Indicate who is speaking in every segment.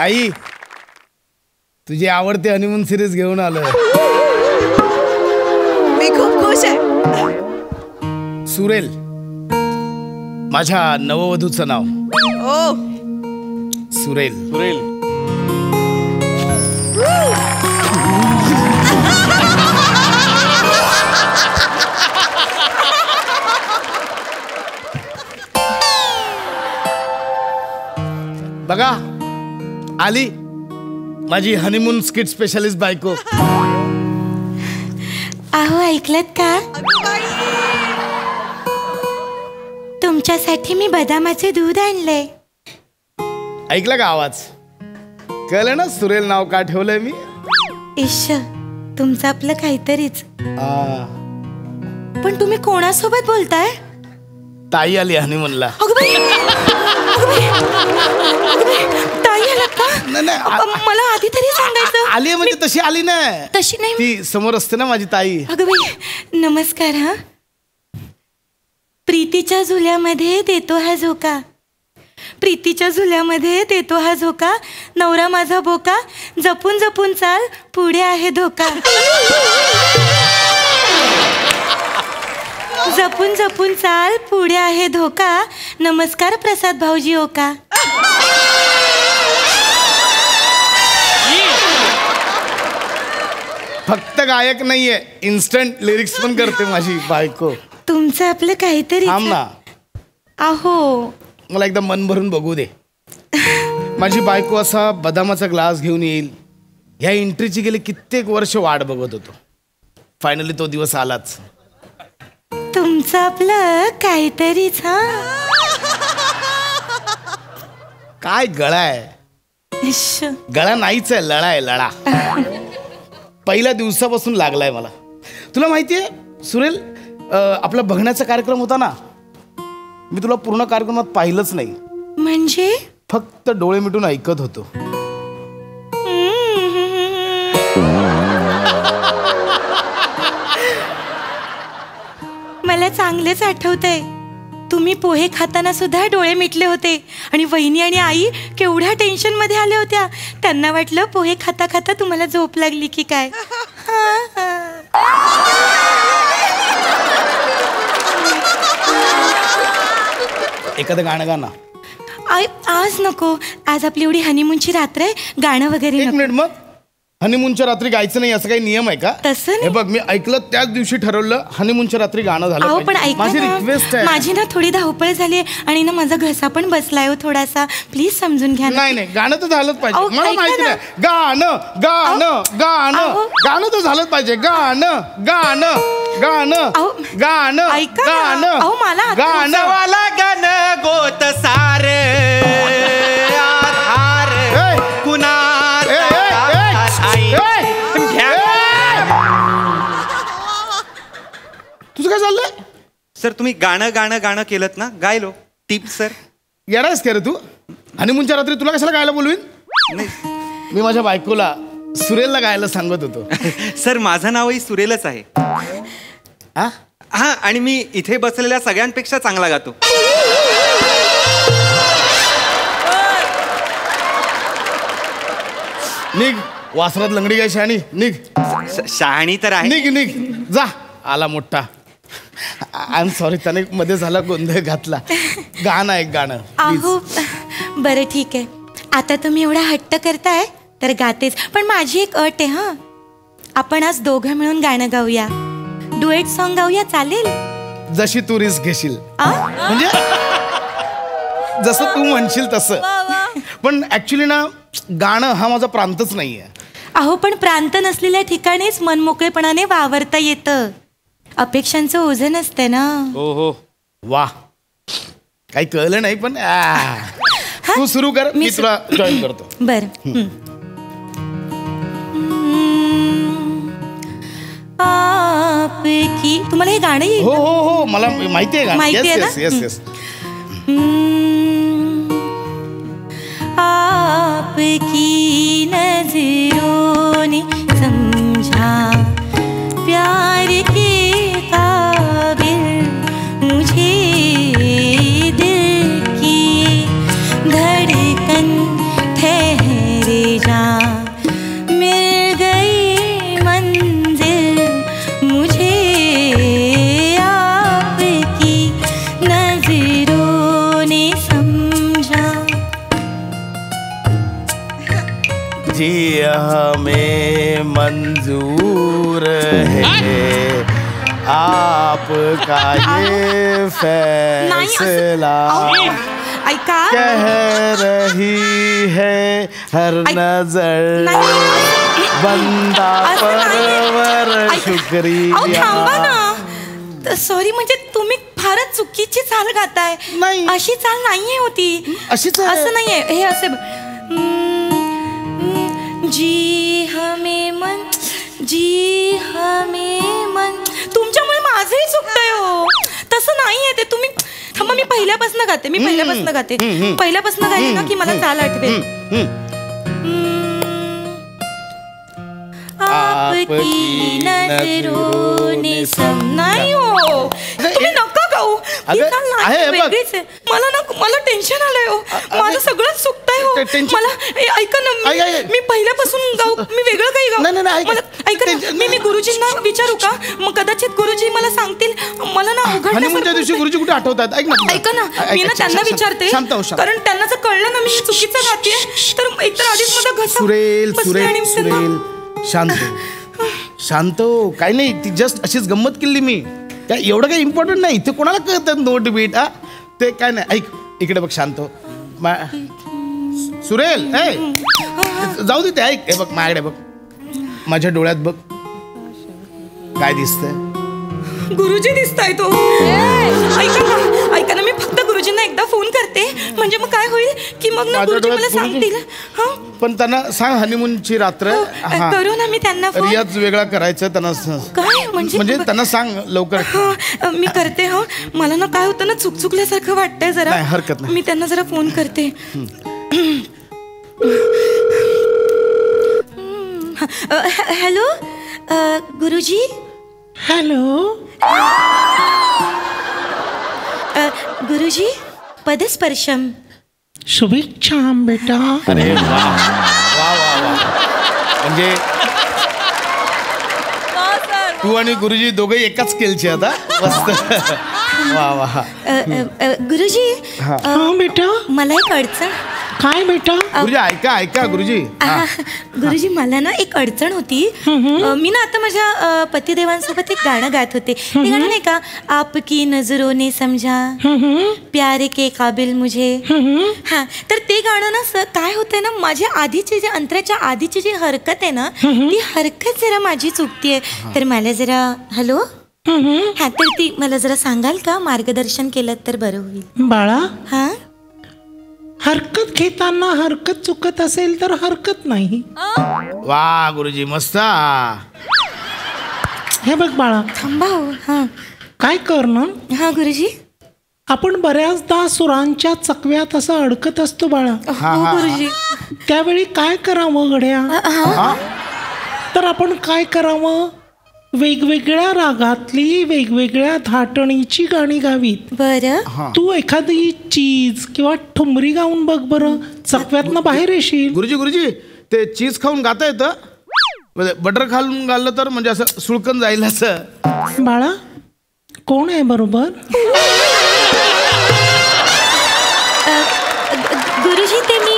Speaker 1: ताई तुझी आवडती हनीमून सिरीज घेऊन आलोय.
Speaker 2: मी खूप खुश आहे.
Speaker 1: सुरेल माझ्या नववधूचं नाव.
Speaker 2: ओ
Speaker 1: सुरेल.
Speaker 3: सुरेल.
Speaker 1: बघा आली माझी हनीमून स्किट स्पेशलिस्ट बायको.
Speaker 4: अहो ऐकलत का? तुमच्यासाठी मी बदामाचे दूध आणले.
Speaker 1: ऐकलं का आवाज? कळलं ना सुरेल नाव का ठेवलंय मी?
Speaker 4: इश्श तुमचं आपलं काहीतरीच. पण तुम्ही कोणासोबत बोलताय?
Speaker 1: ताई आली हनीमूनला.
Speaker 4: ताई आला का? मला आधी तरी सांगायचं.
Speaker 1: आली म्हणजे तशी आली ना.
Speaker 4: तशी नाही.
Speaker 1: ती समोर असते ना माझी ताई.
Speaker 4: अगं बाई नमस्कार. हा प्रीतीच्या झुल्यामध्ये देतो हा झोका. प्रीतीच्या झुल्यामध्ये देतो हा झोका. नवरा माझा बोका. जपून जपून चाल पुढे आहे धोका. जपून जपून चाल पुढे आहे धोका. नमस्कार प्रसाद भाऊजी ओका.
Speaker 1: फक्त गायक नाहीये, इन्स्टंट लिरिक्स पण करते माझी बायको.
Speaker 4: तुमचं आपलं काहीतरी.
Speaker 1: थांब ना.
Speaker 4: अहो
Speaker 1: मला एकदा मन भरून बघू दे. माझी बायको असा बदामाचा ग्लास घेऊन येईल. ह्या एंट्रीची गेली कित्येक वर्ष वाट बघत होतो. फायनली तो दिवस आलाच.
Speaker 4: तुमचं आपलं काहीतरीच. हा
Speaker 1: काय गळा आहे? गळा नाहीच आहे, लळा आहे, लळा. पहिल्या दिवसापासून लागलाय मला. तुला माहितीये सुरेल आपला बघण्याचा कार्यक्रम होता ना, मी तुला पूर्ण कार्यक्रमात पाहिलंच नाही.
Speaker 4: म्हणजे
Speaker 1: फक्त डोळे मिटून ऐकत होतो.
Speaker 4: मला चांगलेच आठवतंय. तुम्ही पोहे खाताना सुद्धा डोळे मिटले होते. आणि वहिनी आणि आई केवढ्या टेन्शन मध्ये आल्या होत्या. त्यांना वाटलं पोहे खाता खाता तुम्हाला झोप लागली की काय.
Speaker 1: एखादं गाणं गाणं.
Speaker 4: आज नको. आज आपली एवढी हनीमूनची रात्र आहे. गाणं वगैरे
Speaker 1: एक मिनिट. मग हनीमूनच्या रात्री गायचं नाही असं काही नियम आहे का?
Speaker 4: तसं
Speaker 1: हे बघ मी ऐकलं त्याच दिवशी ठरवलं हनीमूनच्या रात्री गाणं झालं.
Speaker 4: अहो पण ऐका
Speaker 1: माझी
Speaker 4: ना,
Speaker 1: रिक्वेस्ट आहे.
Speaker 4: माझी ना थोडी धावपळ झाली आणि ना माझा घसा पण बसलाय हो थोडासा. प्लीज समजून घ्या.
Speaker 1: नाही नाही गाणं तर झालंच पाहिजे.
Speaker 4: अहो,
Speaker 1: मला
Speaker 4: ऐका
Speaker 1: माहिती
Speaker 4: ना.
Speaker 1: नाही. गाणं गाणं गाणं
Speaker 4: अहो.
Speaker 1: गाणं तर झालंच पाहिजे. गाणं गाणं गाणं
Speaker 4: अहो,
Speaker 1: गाणं
Speaker 4: ऐका ना.
Speaker 1: गाणं
Speaker 4: अहो, मला आता
Speaker 1: गाणं
Speaker 3: वाला गाणं गोत सारे आधार कुणाल
Speaker 1: तुझं काय चाललंय?
Speaker 3: सर तुम्ही गाणं गाणं गाणं केलं ना, गायलो. Tip sir.
Speaker 1: येणारच का रे तू? हनीमूनच्या रात्री तुला कशाला गायला बोलवीन?
Speaker 3: नाही
Speaker 1: मी माझ्या बायकोला सुरेलला गायला सांगत होतो.
Speaker 3: सर माझं नावही सुरेलच आहे. हा आणि मी इथे बसलेल्या सगळ्यांपेक्षा चांगला गातो.
Speaker 1: निघ वासरात लंगडी गाय शहाणी. निघ.
Speaker 3: शहाणी तर आहे.
Speaker 1: निघ निघ जा. आला मोठा. आय एम सॉरी त्याने मध्ये झाला गोंधळ घातला. गाणं एक गाणं.
Speaker 4: अहो बरं ठीक आहे. आता तुम्ही एवढा हट्ट करताय तर गातेच. पण माझी एक अट आहे. हा आपण आज दोघं मिळून गाणं गाऊया. डुएट सॉन्ग गाऊया चालेल?
Speaker 1: जशी तू रिस्क घेशील. म्हणजे जसं तू म्हणशील तसं. पण ऍक्च्युली ना गाणं हा माझा प्रांतच नाहीये.
Speaker 4: अहो पण प्रांत नसलेल्या ठिकाणीच मनमोकळेपणाने वावरता येतं. अपेक्षांचं ओझं नसतं ना.
Speaker 3: हो हो.
Speaker 1: वा काही कळलं नाही पण तू सुरू कर. मी तुला जॉईन करतो.
Speaker 4: बर. आपकी तुम्हाला हे गाणं येईल?
Speaker 1: हो हो हो मला माहिती आहे.
Speaker 4: माहिती आहे ना?
Speaker 1: Yes yes yes.
Speaker 4: आपकी नजरों ने समझा प्यार के काबिल मुझे दिल की धड़कन ठहराई.
Speaker 1: जी हमें मंजूर है आपका ये फैसला
Speaker 4: ऐका
Speaker 1: कह रही है हर नजर बंदा परवर शुक्रिया.
Speaker 4: थांबा ना. सॉरी, म्हणजे तुम्ही फारच चुकीची चाल गाताय.
Speaker 1: नाही.
Speaker 4: अशी चाल नाहीये होती.
Speaker 1: अशीच आहे.
Speaker 4: असं नाहीये हे. असे जी हमें मन तुमच्यामुळे माझंही चुकतंय हो. तसं नाहीये ते. तुम्ही थांबा, मी पहिल्यापासून गाते. पहिल्यापासून गायले ना की मला चाल आठवेल. आपकी नजरों ने नाही हो. तुम्ही नका गाऊ. ही चाल नाही, वेगळीच आहे. मला टेन्शन आलंय हो. माझं सगळंच चुकतंय हो. मला ऐका ना, मी पहिल्यापासून गाऊ. मी वेगळं काही गाऊ. ऐका ना, मी गुरुजींना विचारू का? मग कदाचित गुरुजी मला सांगतील. मला ना
Speaker 1: हनीमूनच्या दिवशी गुरुजी कुठे आठवतात?
Speaker 4: ऐका ना, मी ना त्यांना विचारते. कारण त्यांना जर कळलं ना मी चुकीचं गातेय तर एकतर आधीच माझा घसा.
Speaker 1: सुरेल शांत हो. काही नाही, ती जस्ट अशीच गंमत केली मी. काय एवढं काही इम्पॉर्टंट नाही. ते कोणाला कळतं नोट बीट. ते काय नाही. ऐक इकडे बघ, शांत हो. सुरेल जाऊ दे ते. ऐक हे बघ, माझ्याकडे बघ, माझ्या डोळ्यात बघ. काय दिसतंय?
Speaker 4: गुरुजी दिसताय तो. ऐका ना, मी फक्त गुरुजींना एकदा फोन करते. म्हणजे मग काय होईल की मग ना गुरुजी मला सांगतील.
Speaker 1: पण त्यांना सांग हनीमूनची रात्र
Speaker 4: करू ना मी त्यांना फोन.
Speaker 1: रियाज वेगळा करायचं त्यांना.
Speaker 4: काय म्हणजे
Speaker 1: त्यांना सांग लवकर.
Speaker 4: मी करते. मला ना काय होतं ना, चुकल्यासारखं वाटतंय जरा.
Speaker 1: हरकत नाही.
Speaker 4: मी त्यांना जरा फोन करते. हॅलो गुरुजी.
Speaker 5: हॅलो
Speaker 4: गुरुजी, पदस्पर्शम.
Speaker 5: शुभेच्छा बेटा.
Speaker 1: अरे वा वा वा. म्हणजे तू आणि गुरुजी दोघे एकाच स्केलचे आता. मस्त. वा वा.
Speaker 4: गुरुजी
Speaker 5: बेटा,
Speaker 4: मला एक अडचण.
Speaker 5: काय बेटा?
Speaker 1: गुरुजी ऐका गुरुजी.
Speaker 4: गुरुजी, मला ना एक अडचण होती. मी ना आता माझ्या पतिदेवांसोबत एक गाणं गात होते. ते गाणं नाही का, आपकी नजरों ने समझा प्यार के काबिल मुझे. तर ते गाणं ना काय होतंय ना, माझ्या आधीची जे अंतराच्या आधीची जी हरकत आहे ना, ती हरकत जरा माझी चुकतीये. तर मला जरा हॅलो तर ती मला जरा सांगाल का? मार्गदर्शन केलं तर बरं होईल.
Speaker 5: बाळा,
Speaker 4: हा,
Speaker 5: हरकत घेताना हरकत चुकत असेल तर हरकत नाही.
Speaker 1: वा गुरुजी, मस्त.
Speaker 5: हे बघ बाळा,
Speaker 4: थांबा. हा,
Speaker 5: काय कर ना.
Speaker 4: हा गुरुजी.
Speaker 5: आपण बऱ्याचदा सुरांच्या चकव्यात असं अडकत असतो बाळा.
Speaker 4: हो गुरुजी.
Speaker 5: त्यावेळी काय करावं गड्या? तर आपण काय करावं, वेगवेगळ्या रागातली वेगवेगळ्या धाटणीची गाणी गावीत.
Speaker 4: बरं.
Speaker 5: तू एखादी चीज किंवा ठुमरी गाऊन बघ बरं, चकव्यातनं बाहेर येशील.
Speaker 1: गुरुजी ते चीज खाऊन गाता येतं? बटर खाऊन गाल्लं तर म्हणजे असं सुळकन जाईल असं.
Speaker 5: बाळा, कोण आहे बरोबर?
Speaker 4: गुरुजी, ते मी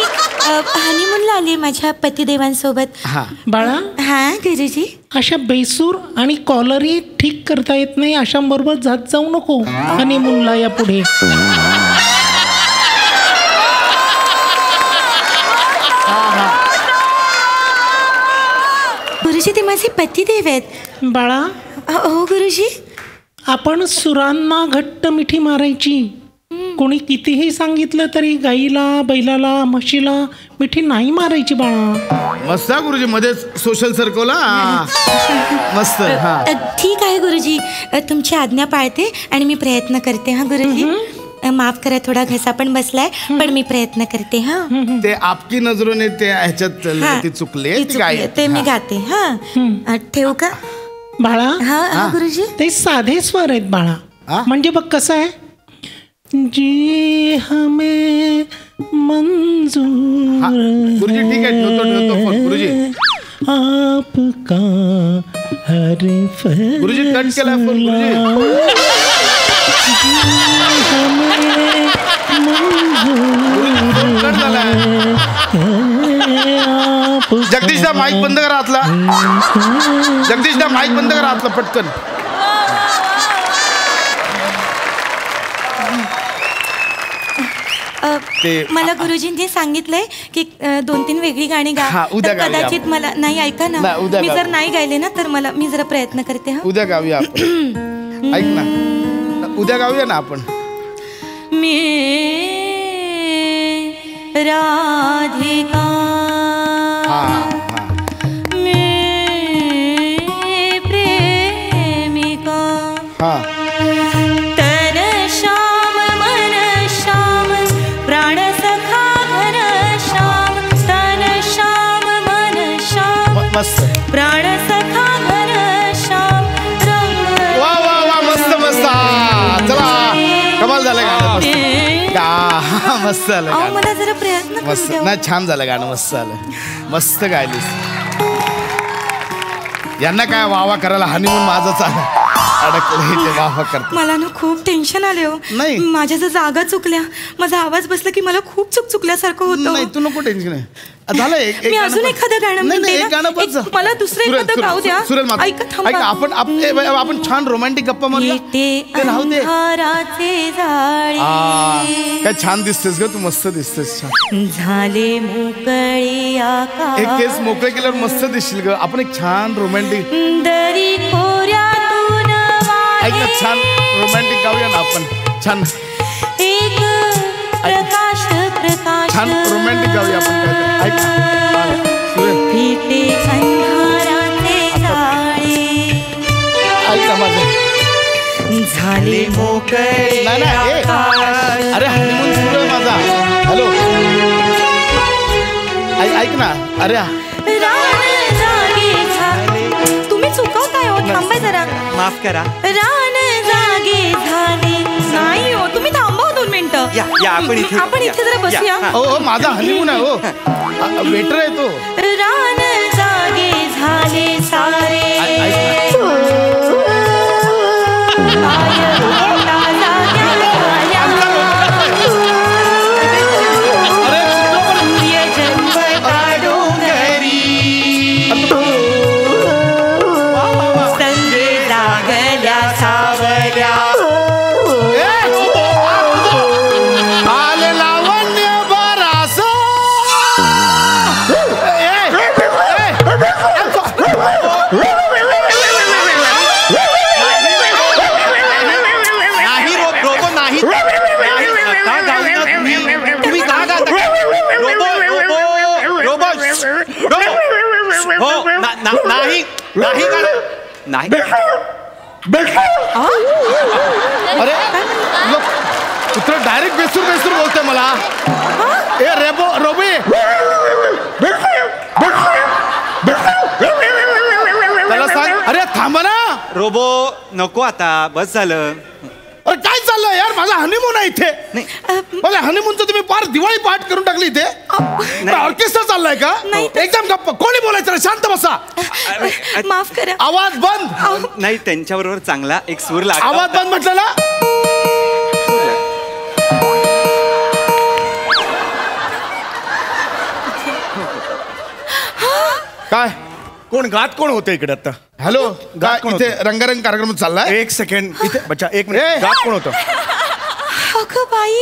Speaker 4: हनीमूनला आली माझ्या पतिदेवांसोबत.
Speaker 5: बाळा,
Speaker 4: हा गुरुजी.
Speaker 5: अशा बेसूर आणि कॉलरी ठीक करता येत नाही अशांबरोबर जात जाऊ नको हनीमूनला या पुढे.
Speaker 4: गुरुजी, ते माझे पतिदेव आहेत.
Speaker 5: बाळा,
Speaker 4: हो गुरुजी.
Speaker 5: आपण सुरांना घट्ट मिठी मारायची. कोणी कितीही सांगितलं तरी गाईला, बैलाला, म्हशीला मिठी नाही मारायची बाळा.
Speaker 1: मस्त गुरुजी, मध्येच सोशल सर्कल. मस्त.
Speaker 4: ठीक आहे गुरुजी, तुमची आज्ञा पाळते आणि मी प्रयत्न करते. हा गुरुजी, माफ करा, थोडा घसा पण बसलाय, पण मी प्रयत्न करते. हा,
Speaker 1: ते आपकी नजरोने ते ह्याच्यात ते चुकले
Speaker 4: ते मी गाते. हा, ठेवू का
Speaker 5: बाळा?
Speaker 4: हा गुरुजी.
Speaker 5: ते साधे स्वर आहेत बाळा. म्हणजे बघ कसं आहे, जी हमें मंजूर.
Speaker 1: गुरुजी ठीक आहे, ठेवतो फोन. गुरुजी
Speaker 5: आपका हर
Speaker 1: गुरुजी कट केला फोन.
Speaker 5: गुरुजी
Speaker 1: कट झाला. जगदीश दा माईक बंद करा आतला. जगदीश दा माईक बंद करा आतला पटकन.
Speaker 4: मला गुरुजींनी सांगितलंय की 2-3 वेगळी गाणी गा.
Speaker 1: हा, उद्या
Speaker 4: तर
Speaker 1: गाऊया
Speaker 4: कदाचित मला नाही ऐका ना.
Speaker 1: नाही, उद्या
Speaker 4: मी
Speaker 1: गाऊ.
Speaker 4: जर नाही गायले ना तर मी जरा प्रयत्न करते. हा,
Speaker 1: उद्या गाऊया आपण. ऐक ना, उद्या गाऊया ना आपण.
Speaker 4: मी राधिका
Speaker 1: हा
Speaker 4: मी प्रेमिका
Speaker 1: हा.
Speaker 4: तन श्याम मन श्याम प्राण सखा घन श्याम तन श्याम मन श्याम
Speaker 1: मस्त.
Speaker 4: प्राण सखा घन श्याम रंग
Speaker 1: वा वा वा, मस्त मस्त. चला, कमाल झालं गाणं. मस्त झालं
Speaker 4: अहो
Speaker 1: गाणं.
Speaker 4: मला जरा प्रयत्न करू
Speaker 1: मस्त.
Speaker 4: द्या.
Speaker 1: नाही, छान झालं गाणं. मस्त झालं. मस्त गायलीस. यांना काय वावा करायला हनीमून माझंच आहे. अडकलं ते वावा करत.
Speaker 4: मला ना खूप टेन्शन आले हो.
Speaker 1: नाही.
Speaker 4: माझ्या जर जागा चुकल्या, माझा आवाज बसला की मला खूप चुकल्यासारखं होतं.
Speaker 1: नाही, तू नको टेन्शन आहे. झालं एक
Speaker 4: मी अजून एखादं गाणं
Speaker 1: नाही,
Speaker 4: म्हणते
Speaker 1: एक
Speaker 4: ना.
Speaker 1: गाणं बस.
Speaker 4: मला दुसरं एखादं गाऊ द्या.
Speaker 1: सुरेल माझं
Speaker 4: ऐका, थांबा.
Speaker 1: ऐका, आपण छान रोमॅन्टिक गप्पा मारूया. ते राहू दे.
Speaker 4: अंधाराचे जाळे
Speaker 1: काय छान दिसतेस ग तू. मस्त दिसतेस. छान.
Speaker 4: झाले मोकळे आकाश
Speaker 1: एक केस मोकळे केल्यावर मस्त दिसशील ग. आपण एक छान रोमॅन्टिक
Speaker 4: दरी खोऱ्यातून
Speaker 1: ऐक ना, छान रोमॅन्टिक गाऊया ना आपण. छान
Speaker 4: एक प्रकाश
Speaker 1: छान रोमॅन्टिक गाऊया आपण. काहीतरी ऐक ना. सुरेल,
Speaker 4: फिटे अंधाराचे जाळे
Speaker 1: ऐक ना माझं.
Speaker 4: झाले मोकळे
Speaker 1: नाही नाही, अरे हनीमून सुरू आहे माझा. हॅलो, ऐक ना. अरे
Speaker 4: रान जागे झाले. तुम्ही चुकवताय हो. थांबा जरा.
Speaker 3: माफ करा.
Speaker 4: रान जागे झाले. नाही हो, तुम्ही थांबा हो 2 मिनिटं.
Speaker 3: या आपण इथे
Speaker 4: आपण इथे जरा बसूया.
Speaker 1: हो माझा हनीमून आहे. हो वेटर आहे तो.
Speaker 4: रान जागे झाले सारे
Speaker 1: ऐक ना.
Speaker 4: पाय रोटा जाग्या झाल्या.
Speaker 1: अरे
Speaker 4: सूर्य जन्मता डोंगरी संगे जागल्या सावल्या.
Speaker 1: आले लावण्य बरास.
Speaker 3: नाही रोबो नाही. का गाऊना तुम्ही? तुम्ही का गाता? रोबो हो नाही नाही गाणं नाही.
Speaker 1: अरे लोक पुत्र डायरेक्ट बेसूर बोलतोय मला. ए रोबी त्याला सांग. अरे थांबा ना.
Speaker 3: रोबो नको आता, बस झालं.
Speaker 1: अरे काय चाललंय यार. माझा हनीमून आहे इथे.
Speaker 3: नाही.
Speaker 1: मला हनीमूनचं तुम्ही फार दिवाळी पाठ करून टाकली इथे. ऑर्केस्ट्रा चाललाय का.
Speaker 4: नाही.
Speaker 1: एकदम गप्प. कोणी बोलायचं नाही. शांत बसा.
Speaker 4: माफ करा.
Speaker 1: आवाज बंद.
Speaker 3: नाही, त्यांच्याबरोबर चांगला एक सूर लागला.
Speaker 1: आवाज बंद म्हटलं ना. काय
Speaker 6: कोण गात कोण होतं इकडे आता.
Speaker 1: हॅलो.
Speaker 6: गात कोण
Speaker 1: इथे रंगारंग कार्यक्रम चाललाय.
Speaker 6: एक सेकंड इथे बच्चा, एक
Speaker 1: ए.
Speaker 6: मिनिट. गात कोण होतं.
Speaker 4: अगं बाई,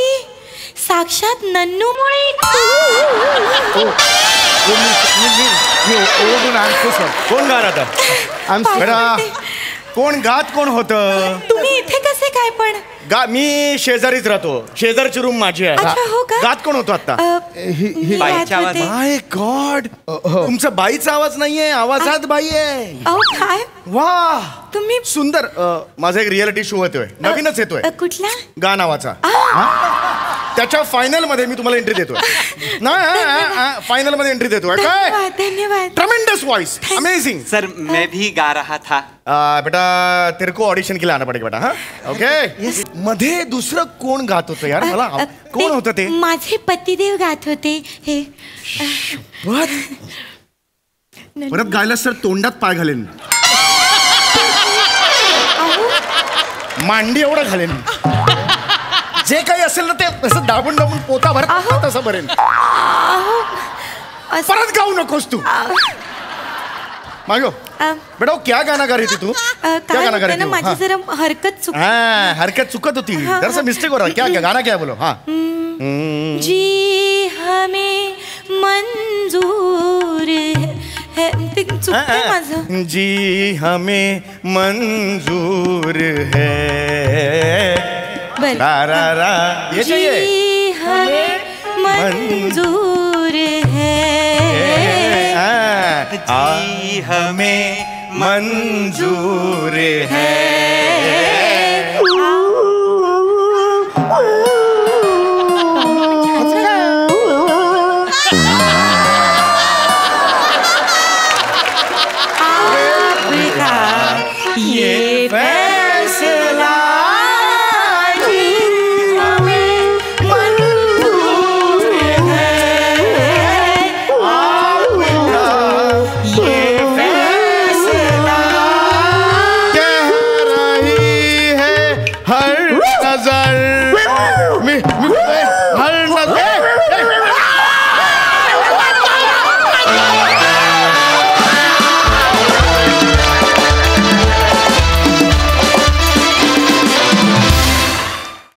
Speaker 4: साक्षात नन्नूमुळे.
Speaker 6: कोण गात आता. बेटा, कोण गात कोण होतं.
Speaker 4: तुम्ही इथे कसे काय पण.
Speaker 6: मी शेजारीच राहतो. शेजारची रूम माझी
Speaker 4: अच्छा, हो का?
Speaker 6: आहे. गात कोण होतो आता.
Speaker 4: मी
Speaker 3: बाईच्या
Speaker 4: गात होते.
Speaker 6: माय गॉड, तुमचा बाईचा आवाज नाहीये, आवाजात बाई आहे.
Speaker 4: अहो काय
Speaker 6: वा,
Speaker 4: तुम्ही
Speaker 6: सुंदर. माझा एक रियालिटी शो येतोय, नवीनच येतोय,
Speaker 4: कुठला.
Speaker 6: गा नावाचा. त्याच्या फायनल मध्ये मी तुम्हाला एंट्री देतोय. नाही, फायनल मध्ये एंट्री देतोय. काय
Speaker 4: धन्यवाद धन्यवाद.
Speaker 6: Tremendous voice, amazing.
Speaker 3: सर मैं भी गा रहा था.
Speaker 6: बेटा तेरे को ऑडिशन के लिए आना पड़ेगा बेटा. हाँ ओके. मध्ये दुसरं कोण गात होतं यार. मला कोण होतं ते.
Speaker 4: माझे पतिदेव गात होते हे.
Speaker 6: परत गायला सर तोंडात पाय घालेन, मांडी एवढं घालेन, जे काही असेल ना ते असं दाबून दाबून पोता भरत तसं भरेन.
Speaker 4: असं-
Speaker 6: परत गाऊ नकोस तू मागो बेटा वो क्या गाना गा रही थी तू क्या
Speaker 4: काय
Speaker 6: गाना गा
Speaker 4: होतं
Speaker 6: रही
Speaker 4: ना
Speaker 6: थी
Speaker 4: माझी जरा हरकत चुक
Speaker 6: हाँ हरकत चुकत होती दरअसल मिस्टेक हो रहा है क्या क्या गाना क्या है बोलो हाँ
Speaker 4: जी हमें मंजूर है ते चुकतंय माझं
Speaker 6: जी हमें मंजूर है
Speaker 4: बरं.
Speaker 6: रा रा रा ये चाहिए
Speaker 4: जी हमें मंजूर है
Speaker 6: जी हमें मंजूर है
Speaker 4: ये फैसला
Speaker 6: कह रही है हर नजर